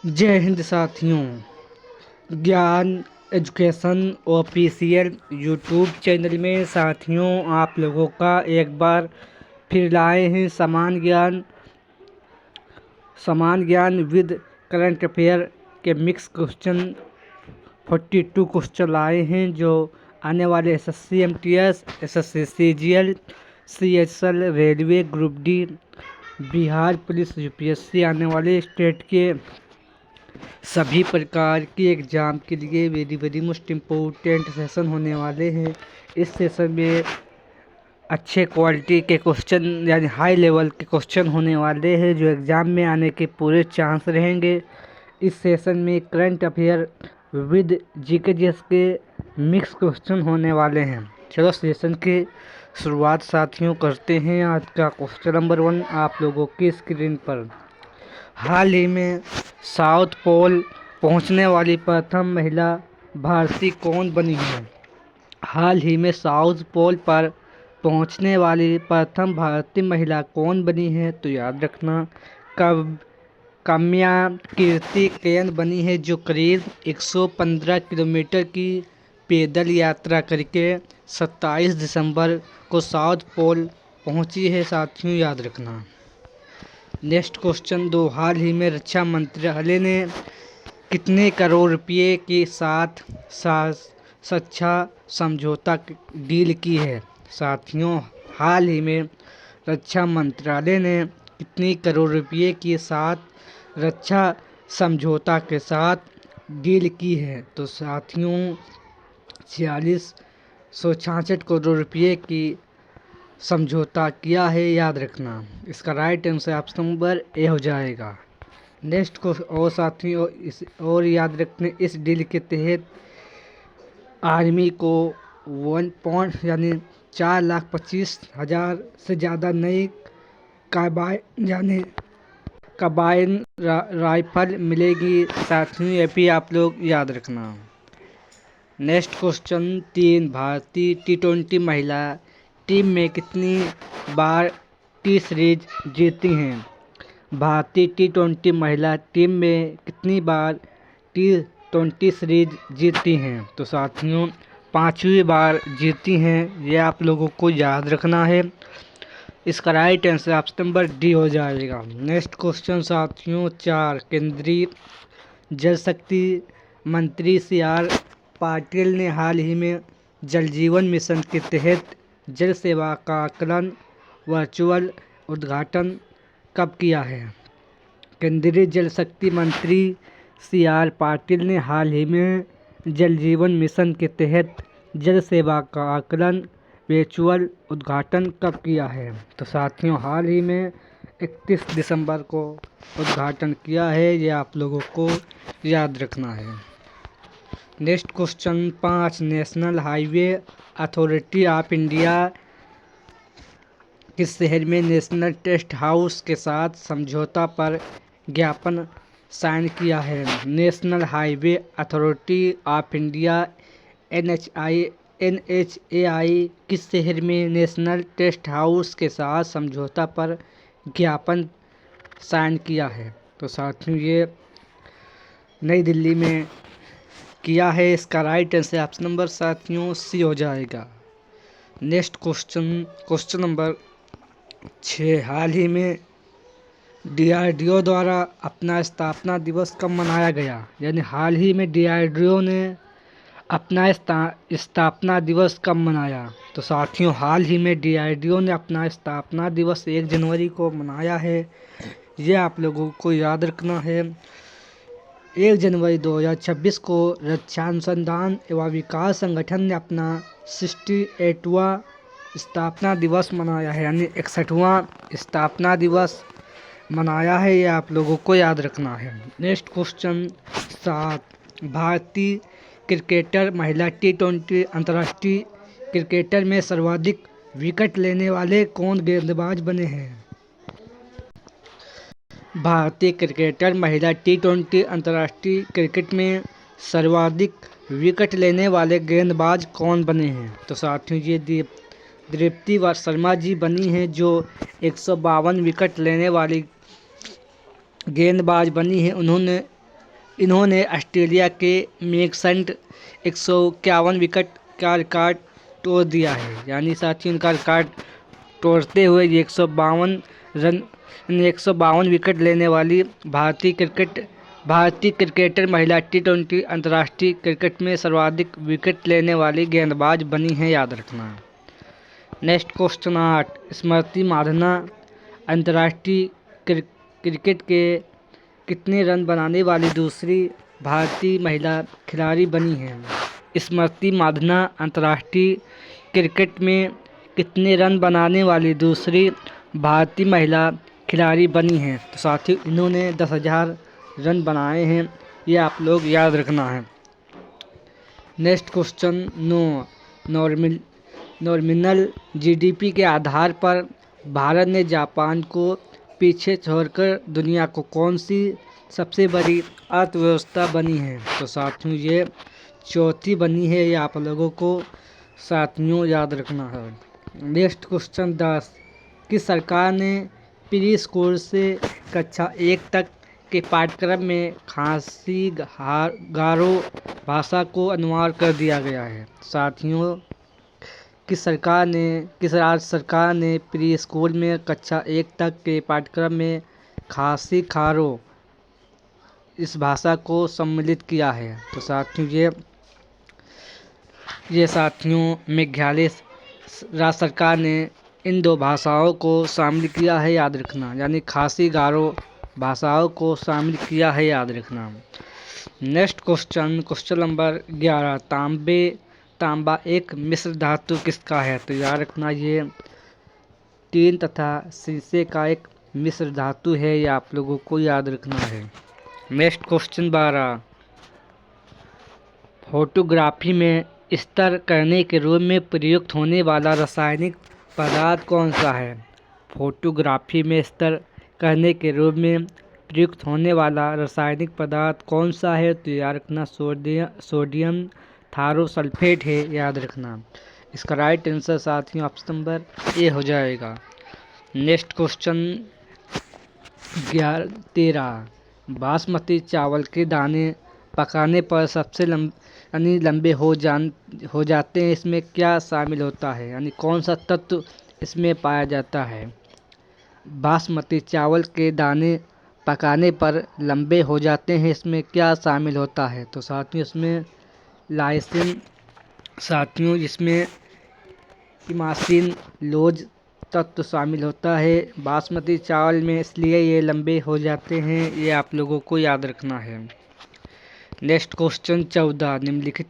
जय हिंद साथियों। ज्ञान एजुकेशन ऑफिशियल यूट्यूब चैनल में साथियों आप लोगों का एक बार फिर लाए हैं समान ज्ञान विद करंट अफेयर के मिक्स क्वेश्चन 42 क्वेश्चन लाए हैं जो आने वाले SSC MTS, SSC CGL, CHL, railway, group D, Bihar police, UPSC आने वाले स्टेट के सभी प्रकार के एग्ज़ाम के लिए वेरी मोस्ट इम्पोर्टेंट सेशन होने वाले हैं। इस सेशन में अच्छे क्वालिटी के क्वेश्चन यानी हाई लेवल के क्वेश्चन होने वाले हैं जो एग्ज़ाम में आने के पूरे चांस रहेंगे। इस सेशन में करंट अफेयर विद जीके के मिक्स क्वेश्चन होने वाले हैं। चलो सेशन की शुरुआत साथियों करते हैं। आज का क्वेश्चन नंबर 1 आप लोगों की स्क्रीन पर। हाल ही में साउथ पोल पहुंचने वाली प्रथम महिला भारतीय कौन बनी है? हाल ही में साउथ पोल पर पहुंचने वाली प्रथम भारतीय महिला कौन बनी है? तो याद रखना काम्या कीर्ति केन बनी है जो करीब 115 किलोमीटर की पैदल यात्रा करके 27 दिसंबर को साउथ पोल पहुंची है साथियों, याद रखना। नेक्स्ट क्वेश्चन 2 हाल ही में रक्षा मंत्रालय ने कितने करोड़ रुपए के साथ रक्षा समझौता डील की है? साथियों हाल ही में रक्षा मंत्रालय ने कितनी करोड़ रुपए के साथ रक्षा समझौता के साथ डील की है? तो साथियों 4666 करोड़ रुपए की समझौता किया है, याद रखना। इसका right answer option number A हो जाएगा। नेक्स्ट को और साथियों और याद रखने इस डील के तहत आर्मी को 4,25,000 से ज़्यादा नई कार्बाइन राइफल मिलेगी साथियों, ये भी आप लोग याद रखना। नेक्स्ट क्वेश्चन 3 भारतीय T20 महिला टीम में कितनी बार टी सीरीज जीती हैं? भारतीय T20 महिला टीम में कितनी बार T20 सीरीज जीती हैं? तो साथियों 5वीं बार जीती हैं, ये आप लोगों को याद रखना है। इसका right answer option number D हो जाएगा। नेक्स्ट क्वेश्चन साथियों 4 केंद्रीय जल शक्ति मंत्री CR पाटिल ने हाल ही में जल जीवन मिशन के तहत जल सेवा का आकलन वर्चुअल उद्घाटन कब किया है? केंद्रीय जल शक्ति मंत्री CR पाटिल ने हाल ही में जल जीवन मिशन के तहत जल सेवा का आकलन वर्चुअल उद्घाटन कब किया है? तो साथियों हाल ही में 31 दिसंबर को उद्घाटन किया है, ये आप लोगों को याद रखना है। Next question 5 national highway authority of India किस शहर में नेशनल टेस्ट हाउस के साथ समझौता पर ज्ञापन साइन किया है? National highway authority of India NHAI किस शहर में नेशनल टेस्ट हाउस के साथ समझौता पर ज्ञापन साइन किया है? तो साथियों ये नई दिल्ली में किया है। इसका राइट आंसर ऑप्शन नंबर साथियों सी हो जाएगा। नेक्स्ट क्वेश्चन नंबर 6 हाल ही में DRDO द्वारा अपना स्थापना दिवस कब मनाया गया? यानी हाल ही में DRDO ने अपना स्थापना दिवस कब मनाया? तो साथियों हाल ही में DRDO ने अपना स्थापना दिवस 1 जनवरी को मनाया है, ये आप लोगों को याद रखना है। 1 जनवरी 2026 को रक्षा अनुसंधान एवं विकास संगठन ने अपना 68वां स्थापना दिवस मनाया है, यानी 61वां स्थापना दिवस मनाया है, ये आप लोगों को याद रखना है। नेक्स्ट क्वेश्चन 7 भारतीय क्रिकेटर महिला T20 अंतर्राष्ट्रीय क्रिकेटर में सर्वाधिक विकेट लेने वाले कौन गेंदबाज बने हैं? भारतीय क्रिकेटर महिला T20 अंतर्राष्ट्रीय क्रिकेट में सर्वाधिक विकेट लेने वाले गेंदबाज कौन बने हैं? तो साथियों ये दीप्ति शर्मा जी बनी हैं जो 152 विकेट लेने वाली गेंदबाज बनी है। उन्होंने इन्होंने ऑस्ट्रेलिया के मैक्सवेल 151 विकेट का रिकॉर्ड तोड़ दिया है। यानी साथियों इनका रिकॉर्ड तोड़ते हुए ये 152 विकेट लेने वाली भारतीय क्रिकेटर महिला टी20 अंतर्राष्ट्रीय क्रिकेट में सर्वाधिक विकेट लेने वाली गेंदबाज बनी है, याद रखना। नेक्स्ट क्वेश्चन 8, स्मृति मांधाना अंतर्राष्ट्रीय क्रिकेट के कितने रन बनाने वाली दूसरी भारतीय महिला खिलाड़ी बनी है? स्मृति मांधाना अंतर्राष्ट्रीय क्रिकेट में कितने रन बनाने वाली दूसरी भारतीय महिला खिलाड़ी बनी हैं? तो साथियों इन्होंने 10,000 रन बनाए हैं, ये आप लोग याद रखना है। नेक्स्ट क्वेश्चन 9, नॉमिनल जीडीपी के आधार पर भारत ने जापान को पीछे छोड़कर दुनिया को कौन सी सबसे बड़ी अर्थव्यवस्था बनी है? तो साथियों ये चौथी बनी है, ये आप लोगों को साथियों याद रखना है। नेक्स्ट क्वेश्चन 10, किस सरकार ने प्री स्कूल से कक्षा 1 तक के पाठ्यक्रम में खासी गारो भाषा को अनिवार्य कर दिया गया है? साथियों किस राज्य सरकार ने प्री स्कूल में कक्षा 1 तक के पाठ्यक्रम में खासी गारो इस भाषा को सम्मिलित किया है? तो साथियों ये साथियों मेघालय राज्य सरकार ने इन 2 भाषाओं को शामिल किया है, याद रखना। यानी खासी गारो भाषाओं को शामिल किया है, याद रखना। नेक्स्ट क्वेश्चन नंबर 11, तांबा एक मिश्र धातु किसका है? तो याद रखना ये टीन तथा शीशे का एक मिश्र धातु है, ये आप लोगों को याद रखना है। नेक्स्ट क्वेश्चन 12, फोटोग्राफी में स्तर करने के रूप में प्रयुक्त होने वाला रासायनिक पदार्थ कौन सा है? फोटोग्राफी में स्तर करने के रूप में प्रयुक्त होने वाला रासायनिक पदार्थ कौन सा है? तो याद रखना सोडियम थायोसल्फेट है, याद रखना। इसका राइट आंसर साथियों ऑप्शन नंबर ए हो जाएगा। नेक्स्ट क्वेश्चन 13, बासमती चावल के दाने पकाने पर सबसे लंबे हो जाते हैं, इसमें क्या शामिल होता है? यानी कौन सा तत्व इसमें पाया जाता है? बासमती चावल के दाने पकाने पर लंबे हो जाते हैं, इसमें क्या शामिल होता है? तो साथियों इसमें लाइसिन, साथियों इसमें इमासिन लोज तत्व शामिल होता है बासमती चावल में, इसलिए ये लंबे हो जाते हैं, ये आप लोगों को याद रखना है। नेक्स्ट क्वेश्चन 14, निम्नलिखित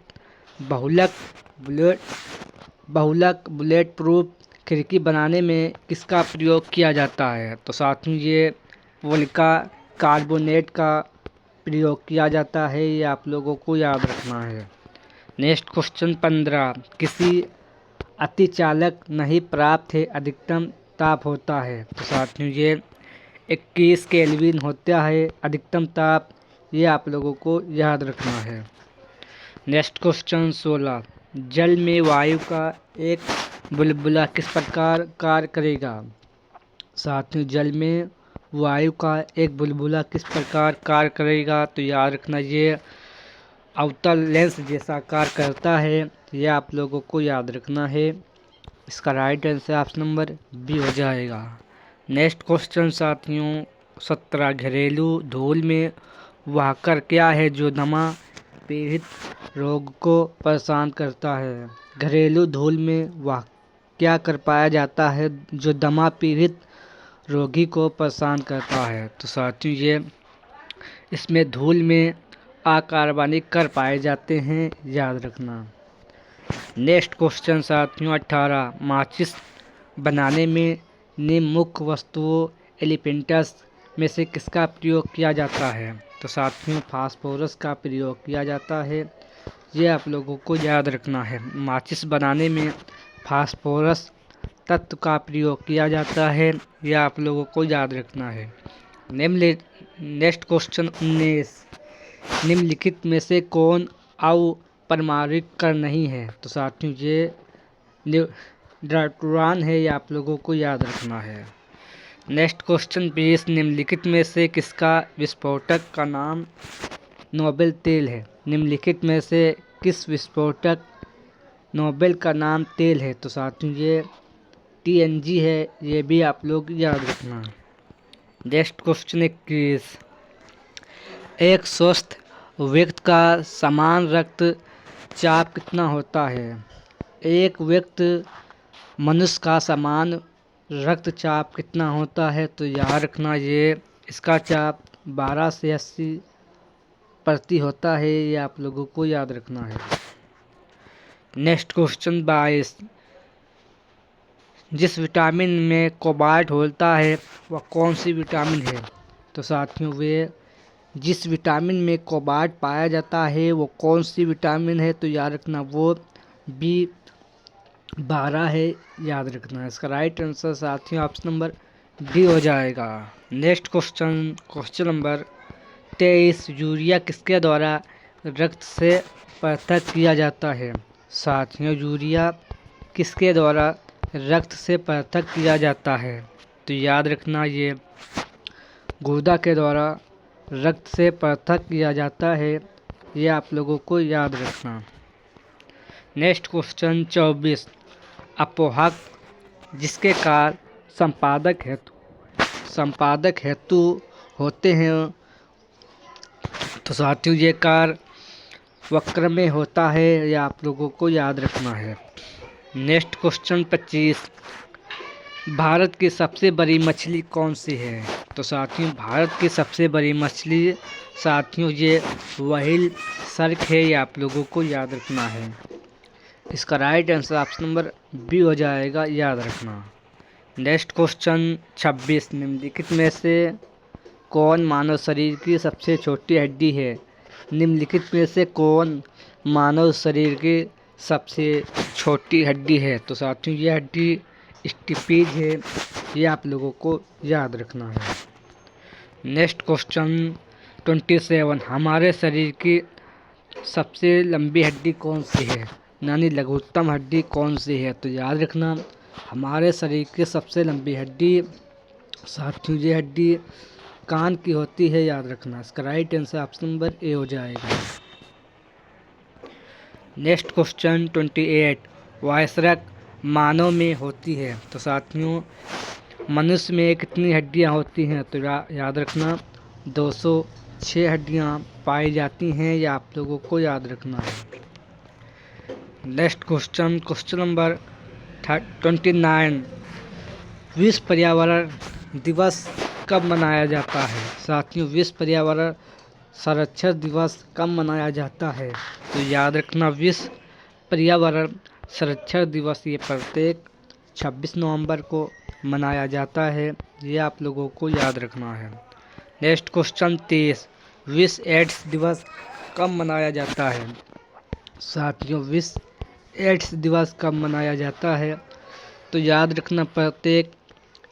बहुलक बुलेट प्रूफ खिड़की बनाने में किसका प्रयोग किया जाता है? तो साथियों ये वोल्का कार्बोनेट का प्रयोग किया जाता है, ये आप लोगों को याद रखना है। नेक्स्ट क्वेश्चन 15, किसी अतिचालक नहीं प्राप्त है अधिकतम ताप होता है? तो साथियों ये 21 केल्विन होता है अधिकतम ताप, ये आप लोगों को याद रखना है। नेक्स्ट क्वेश्चन 16, जल में वायु का एक बुलबुला किस प्रकार कार्य करेगा? साथियों जल में वायु का एक बुलबुला किस प्रकार कार्य करेगा? तो याद रखना ये अवतल लेंस जैसा कार्य करता है, ये आप लोगों को याद रखना है। इसका right answer option number B हो जाएगा। नेक्स्ट क्वेश्चन साथियों 17, घरेलू धूल में वह कर क्या है जो दमा पीड़ित रोग को परेशान करता है? घरेलू धूल में वह क्या कर पाया जाता है जो दमा पीड़ित रोगी को परेशान करता है? तो साथियों ये इसमें धूल में अकार्बनिक कर पाए जाते हैं, याद रखना। नेक्स्ट क्वेश्चन साथियों 18, माचिस बनाने में निम्न मुख्य वस्तुओं एलिमेंट्स में से किसका प्रयोग किया जाता है? तो साथियों फास्फोरस का प्रयोग किया जाता है, ये आप लोगों को याद रखना है। माचिस बनाने में फास्फोरस तत्व का प्रयोग किया जाता है, यह आप लोगों को याद रखना है। नेक्स्ट क्वेश्चन 19, निम्नलिखित में से कौन अपरमाणुक कण नहीं है? तो साथियों ये न्यूट्रॉन है, ये आप लोगों को याद रखना है। नेक्स्ट क्वेश्चन 20, निम्नलिखित में से किसका विस्फोटक का नाम नोबेल तेल है? निम्नलिखित में से किस विस्फोटक नोबेल का नाम तेल है? तो साथियों ये TNG है, ये भी आप लोग याद रखना। Next question 21। एक स्वस्थ व्यक्ति का समान रक्तचाप कितना होता है? एक व्यक्ति मनुष्य का समान रक्तचाप कितना होता है? तो याद रखना ये इसका चाप 12 से 80 प्रति होता है, ये आप लोगों को याद रखना है। Next question 22। जिस विटामिन में कोबाल्ट होता है वह कौन सी विटामिन है? तो साथियों वे जिस विटामिन में कोबाल्ट पाया जाता है वो कौन सी विटामिन है? तो याद रखना वो B12 है, याद रखना। इसका राइट आंसर साथियों ऑप्शन नंबर D हो जाएगा। Next question number 23। यूरिया किसके द्वारा रक्त से पृथक किया जाता है? साथियों यूरिया किसके द्वारा रक्त से पृथक किया जाता है? तो याद रखना ये गुर्दा के द्वारा रक्त से पृथक किया जाता है, ये आप लोगों को याद रखना। Next question 24। अपोहक जिसके कार्य संपादक हेतु होते हैं, तो साथियों ये कार्य वक्र में होता है, ये आप लोगों को याद रखना है। Next question 25। भारत की सबसे बड़ी मछली कौन सी है? तो साथियों भारत की सबसे बड़ी मछली साथियों ये व्हेल शार्क है, ये आप लोगों को याद रखना है। इसका right answer option number B हो जाएगा, याद रखना। Next question 26। निम्नलिखित में से कौन मानव शरीर की सबसे छोटी हड्डी है? निम्नलिखित में से कौन मानव शरीर की सबसे छोटी हड्डी है? तो साथियों ये हड्डी स्टिपेज है, ये आप लोगों को याद रखना है। Next question 27। हमारे शरीर की सबसे लंबी हड्डी कौन सी है? यानी लघुत्तम हड्डी कौन सी है? तो याद रखना हमारे शरीर की सबसे लंबी हड्डी साथियों ये हड्डी कान की होती है, याद रखना। इसका right answer option number A हो जाएगा। Next question 28। वायसरक मानव में होती है? तो साथियों मनुष्य में कितनी हड्डियां होती हैं? तो याद रखना 206 हड्डियां पाई जाती हैं, ये आप लोगों को याद रखना है। Next question number 29। विश्व पर्यावरण दिवस कब मनाया जाता है? साथियों विश्व पर्यावरण संरक्षण दिवस कब मनाया जाता है? तो याद रखना विश्व पर्यावरण संरक्षण दिवस ये प्रत्येक 26 नवंबर को मनाया जाता है, ये आप लोगों को याद रखना है। Next question 30। विश्व एड्स दिवस कब मनाया जाता है? साथियों विश्व एड्स दिवस कब मनाया जाता है? तो याद रखना प्रत्येक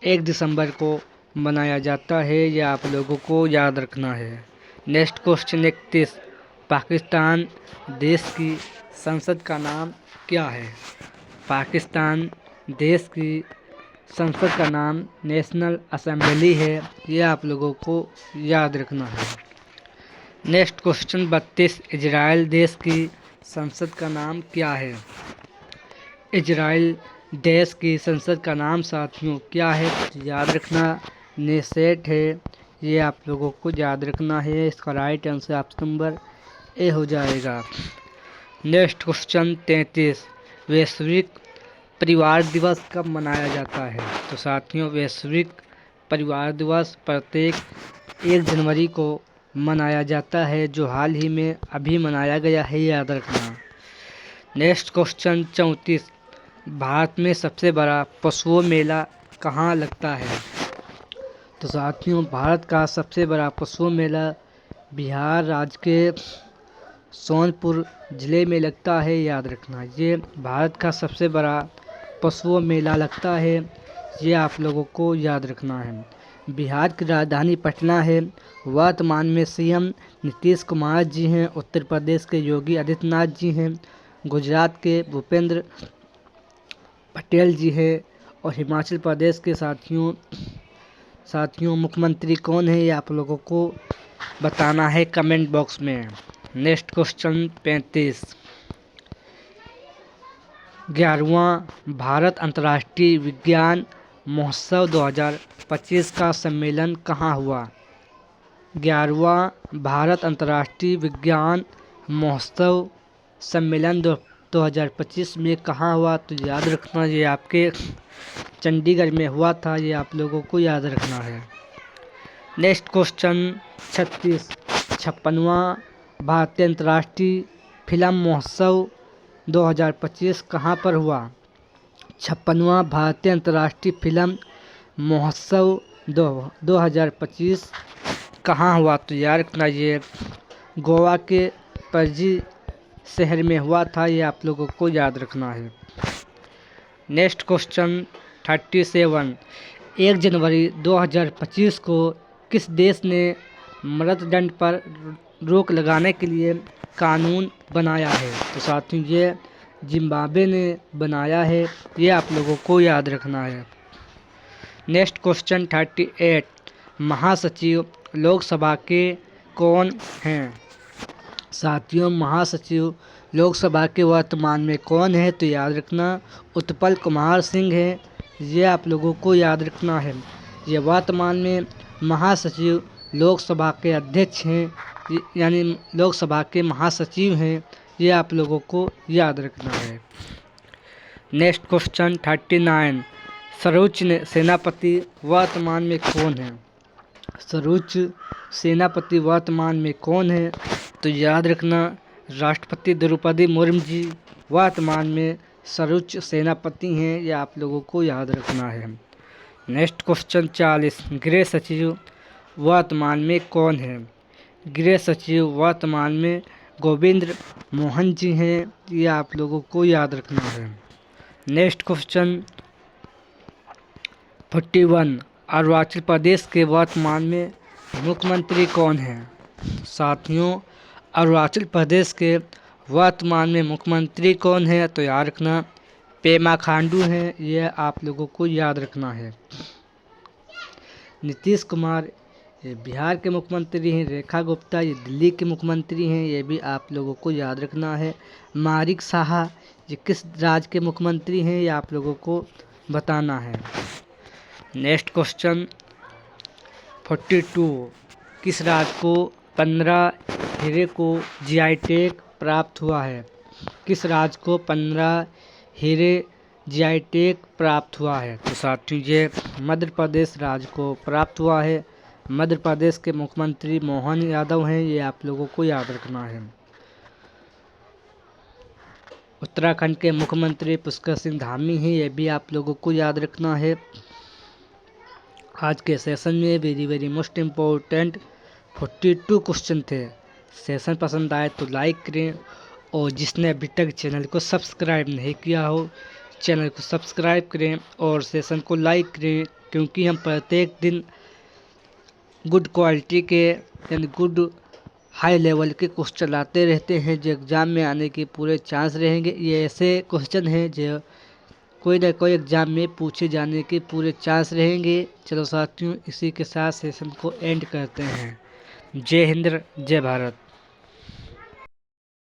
1 दिसंबर को मनाया जाता है, ये आप लोगों को याद रखना है। Next question 31। पाकिस्तान देश की संसद का नाम क्या है? पाकिस्तान देश की संसद का नाम नेशनल असेंबली है, ये आप लोगों को याद रखना है। Next question 32। इजराइल देश की संसद का नाम क्या है? इजराइल देश की संसद का नाम साथियों क्या है? याद रखना नेसेट है, ये आप लोगों को याद रखना है। इसका right answer option number A हो जाएगा। Next question 33। वैश्विक परिवार दिवस कब मनाया जाता है? तो साथियों वैश्विक परिवार दिवस प्रत्येक 1 जनवरी को मनाया जाता है, जो हाल ही में अभी मनाया गया है, याद रखना। Next question 34। भारत में सबसे बड़ा पशुओं मेला कहाँ लगता है? तो साथियों भारत का सबसे बड़ा पशुओं मेला बिहार राज्य के सोनपुर ज़िले में लगता है, याद रखना। ये भारत का सबसे बड़ा पशुओं मेला लगता है, ये आप लोगों को याद रखना है। बिहार की राजधानी पटना है। वर्तमान में CM नीतीश कुमार जी हैं, उत्तर प्रदेश के योगी आदित्यनाथ जी हैं, गुजरात के भूपेंद्र पटेल जी हैं, और हिमाचल प्रदेश के साथियों मुख्यमंत्री कौन है, ये आप लोगों को बताना है कमेंट बॉक्स में। Next question 35। 11वां भारत अंतर्राष्ट्रीय विज्ञान महोत्सव 2025 का सम्मेलन कहाँ हुआ? 11वां भारत अंतर्राष्ट्रीय विज्ञान महोत्सव सम्मेलन 2025 में कहाँ हुआ? तो याद रखना, ये आपके चंडीगढ़ में हुआ था, ये आप लोगों को याद रखना है। Next question 36। 56वां भारतीय अंतर्राष्ट्रीय फिल्म महोत्सव 2025 कहाँ पर हुआ? 56वां भारतीय अंतर्राष्ट्रीय फिल्म महोत्सव 2025 कहाँ हुआ? तो याद रखना, ये गोवा के पणजी शहर में हुआ था, ये आप लोगों को याद रखना है। Next question 37। 1 जनवरी 2025 को किस देश ने मृत्युदंड पर रोक लगाने के लिए कानून बनाया है? तो साथियों, ये जिम्बाब्वे ने बनाया है, ये आप लोगों को याद रखना है। Next question 38। महासचिव लोकसभा के कौन हैं? साथियों, महासचिव लोकसभा के वर्तमान में कौन है? तो याद रखना, उत्पल कुमार सिंह है, ये आप लोगों को याद रखना है। ये वर्तमान में महासचिव लोकसभा के अध्यक्ष हैं, यानी लोकसभा के महासचिव हैं, ये आप लोगों को याद रखना है। Next question 39। सर्वोच्च सेनापति वर्तमान में कौन है? सर्वोच्च सेनापति वर्तमान में कौन है? तो याद रखना, राष्ट्रपति द्रौपदी मुर्मू जी वर्तमान में सर्वोच्च सेनापति हैं, ये आप लोगों को याद रखना है। Next question 40। गृह सचिव वर्तमान में कौन है? गृह सचिव वर्तमान में गोविंद मोहन जी हैं, ये आप लोगों को याद रखना है। Next question 41। अरुणाचल प्रदेश के वर्तमान में मुख्यमंत्री कौन है? साथियों, अरुणाचल प्रदेश के वर्तमान में मुख्यमंत्री कौन है? तो याद रखना, पेमा खांडू हैं, ये आप लोगों को याद रखना है। नीतीश कुमार ये बिहार के मुख्यमंत्री हैं। रेखा गुप्ता ये दिल्ली के मुख्यमंत्री हैं, ये भी आप लोगों को याद रखना है। मारिक शाह ये किस राज्य के मुख्यमंत्री हैं, ये आप लोगों को बताना है। Next question 42। किस राज्य को 15 हीरे को जीआई टैग प्राप्त हुआ है? किस राज्य को 15 हीरे जीआई टैग प्राप्त हुआ है? तो साथियों, ये मध्य प्रदेश राज्य को प्राप्त हुआ है। मध्य प्रदेश के मुख्यमंत्री मोहन यादव हैं, ये आप लोगों को याद रखना है। उत्तराखंड के मुख्यमंत्री पुष्कर सिंह धामी हैं, ये भी आप लोगों को याद रखना है। आज के सेशन में वेरी मोस्ट इम्पोर्टेंट 42 क्वेश्चन थे। सेशन पसंद आए तो लाइक करें, और जिसने अभी तक चैनल को सब्सक्राइब नहीं किया हो, चैनल को सब्सक्राइब करें और सेशन को लाइक करें, क्योंकि हम प्रत्येक दिन गुड क्वालिटी के यानी गुड हाई लेवल के क्वेश्चन लाते रहते हैं, जो एग्ज़ाम में आने के पूरे चांस रहेंगे। ये ऐसे क्वेश्चन हैं जो कोई ना कोई एग्ज़ाम में पूछे जाने के पूरे चांस रहेंगे। चलो साथियों, इसी के साथ सेशन को एंड करते हैं। जय हिंद, जय भारत।